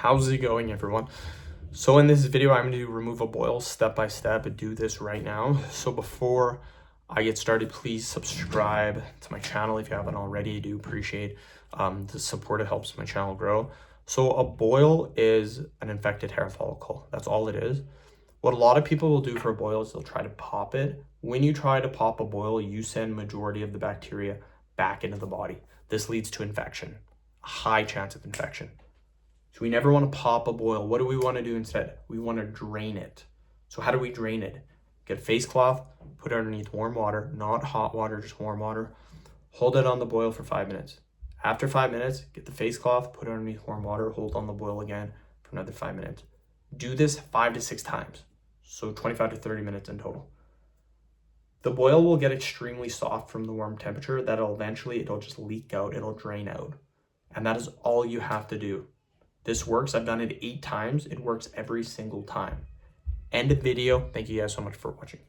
How's it going, everyone? So in this video, I'm going to remove a boil step by step and do this right now. So before I get started, please subscribe to my channel if you haven't already. I do appreciate the support. It helps my channel grow. So a boil is an infected hair follicle. That's all it is. What a lot of people will do for a boil is they'll try to pop it. When you try to pop a boil, you send majority of the bacteria back into the body. This leads to infection, a high chance of infection. So we never want to pop a boil. What do we want to do instead? We want to drain it. So how do we drain it? Get a face cloth, put it underneath warm water, not hot water, just warm water. Hold it on the boil for 5 minutes. After 5 minutes, get the face cloth, put it underneath warm water, hold on the boil again for another 5 minutes. Do this 5 to 6 times. So 25 to 30 minutes in total. The boil will get extremely soft from the warm temperature that it'll just leak out, it'll drain out. And that is all you have to do. This works. I've done it 8 times. It works every single time. End of video. Thank you guys so much for watching.